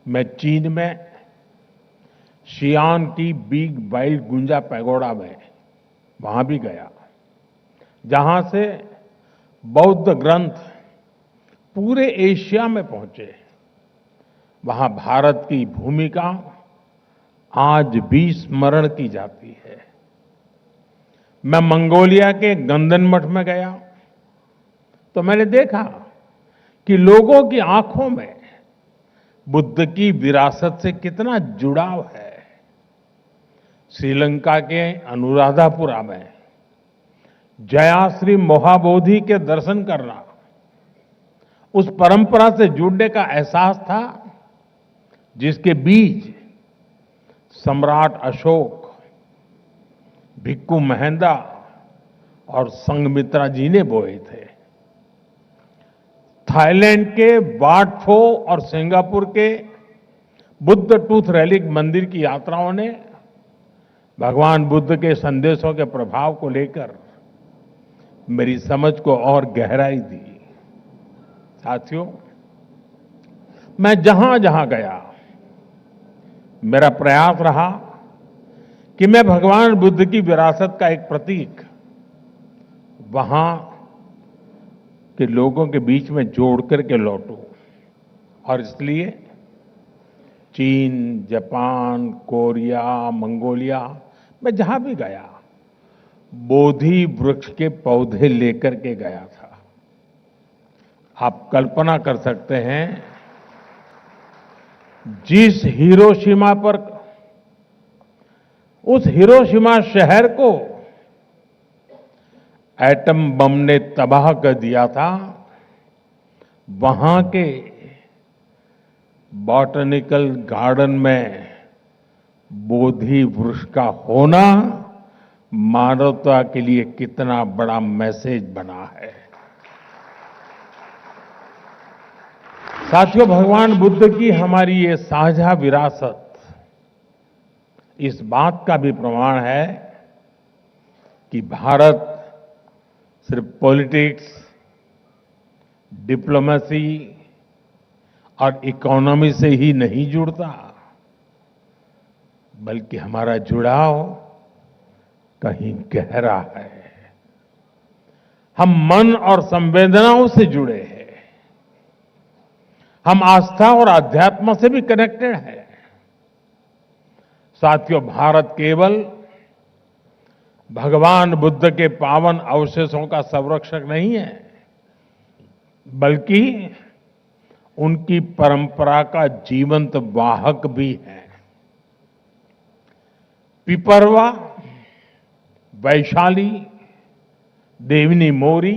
मैं चीन में शियान की बिग वाइल्ड गुंजा पैगोडा में वहां भी गया, जहां से बौद्ध ग्रंथ पूरे एशिया में पहुंचे। वहां भारत की भूमिका आज भी स्मरण की जाती है। मैं मंगोलिया के गंदन मठ में गया तो मैंने देखा कि लोगों की आंखों में बुद्ध की विरासत से कितना जुड़ाव है। श्रीलंका के अनुराधापुरा में जयाश्री मोहाबोधि के दर्शन करना, उस परंपरा से जुड़ने का एहसास था जिसके बीज सम्राट अशोक, भिक्खु महेंद्र और संघमित्रा जी ने बोए थे। थाईलैंड के वाट फो और सिंगापुर के बुद्ध टूथ रेलिक मंदिर की यात्राओं ने भगवान बुद्ध के संदेशों के प्रभाव को लेकर मेरी समझ को और गहराई दी। साथियों, मैं जहां जहां गया, मेरा प्रयास रहा कि मैं भगवान बुद्ध की विरासत का एक प्रतीक वहां के लोगों के बीच में जोड़ करके लौटूं। और इसलिए चीन, जापान, कोरिया, मंगोलिया, मैं जहां भी गया बोधि वृक्ष के पौधे लेकर के गया था। आप कल्पना कर सकते हैं, जिस हिरोशिमा पर, उस हिरोशिमा शहर को एटम बम ने तबाह कर दिया था, वहां के बॉटनिकल गार्डन में बोधि वृक्ष का होना मानवता के लिए कितना बड़ा मैसेज बना है। साथियों, भगवान बुद्ध की हमारी ये साझा विरासत इस बात का भी प्रमाण है कि भारत सिर्फ पॉलिटिक्स, डिप्लोमेसी और इकोनॉमी से ही नहीं जुड़ता, बल्कि हमारा जुड़ाव कहीं गहरा है। हम मन और संवेदनाओं से जुड़े हैं। हम आस्था और अध्यात्म से भी कनेक्टेड हैं। साथियों, भारत केवल भगवान बुद्ध के पावन अवशेषों का संरक्षक नहीं है, बल्कि उनकी परंपरा का जीवंत वाहक भी है। पिपरवा, वैशाली, देवनी मोरी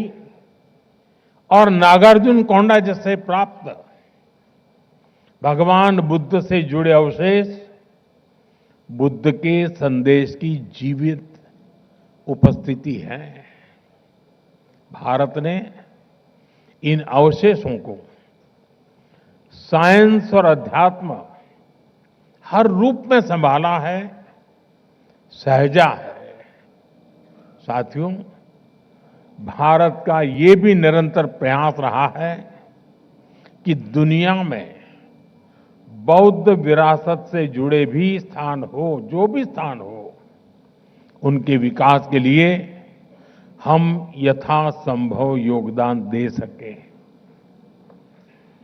और नागार्जुन कोंडा जैसे प्राप्त भगवान बुद्ध से जुड़े अवशेष बुद्ध के संदेश की जीवित उपस्थिति है। भारत ने इन अवशेषों को साइंस और अध्यात्म हर रूप में संभाला है, सहेजा है। साथियों, भारत का ये भी निरंतर प्रयास रहा है कि दुनिया में बौद्ध विरासत से जुड़े भी स्थान हो, जो भी स्थान हो, उनके विकास के लिए हम यथासंभव योगदान दे सकें।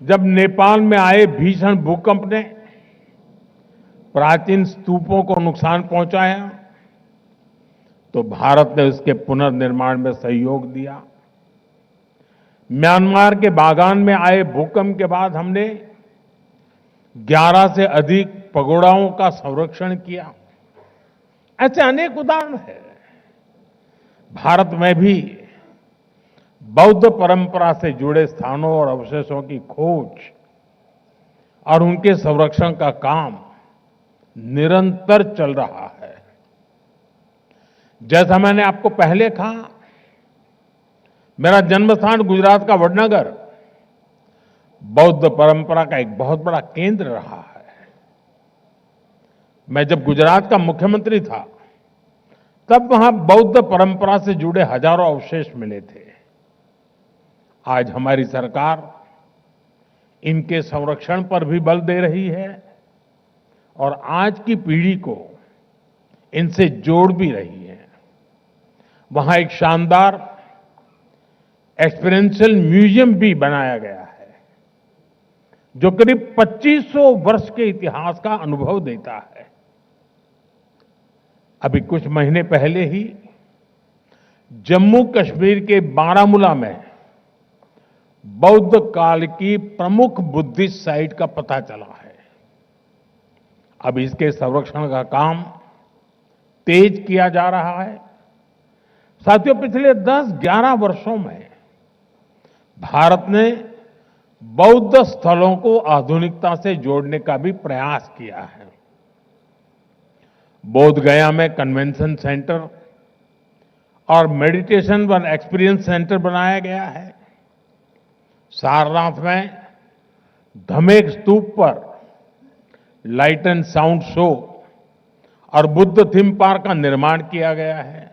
जब नेपाल में आए भीषण भूकंप ने प्राचीन स्तूपों को नुकसान पहुंचाया, तो भारत ने उसके पुनर्निर्माण में सहयोग दिया। म्यांमार के बागान में आए भूकंप के बाद हमने 11 से अधिक पगोड़ाओं का संरक्षण किया। ऐसे अनेक उदाहरण हैं। भारत में भी बौद्ध परंपरा से जुड़े स्थानों और अवशेषों की खोज और उनके संरक्षण का काम निरंतर चल रहा है। जैसा मैंने आपको पहले कहा, मेरा जन्मस्थान गुजरात का वडनगर बौद्ध परंपरा का एक बहुत बड़ा केंद्र रहा है। मैं जब गुजरात का मुख्यमंत्री था, तब वहां बौद्ध परंपरा से जुड़े हजारों अवशेष मिले थे। आज हमारी सरकार इनके संरक्षण पर भी बल दे रही है और आज की पीढ़ी को इनसे जोड़ भी रही है। वहां एक शानदार एक्सपीरियंशियल म्यूजियम भी बनाया गया है, जो करीब 2500 वर्ष के इतिहास का अनुभव देता है। अभी कुछ महीने पहले ही जम्मू कश्मीर के बारामूला में बौद्ध काल की प्रमुख बुद्धिस्ट साइट का पता चला है। अब इसके संरक्षण का काम तेज किया जा रहा है। साथियों, पिछले 10-11 वर्षों में भारत ने बौद्ध स्थलों को आधुनिकता से जोड़ने का भी प्रयास किया है। बोध गया में कन्वेंशन सेंटर और मेडिटेशन व एक्सपीरियंस सेंटर बनाया गया है। सारनाथ में धमेक स्तूप पर लाइट एंड साउंड शो और बुद्ध थीम पार्क का निर्माण किया गया है।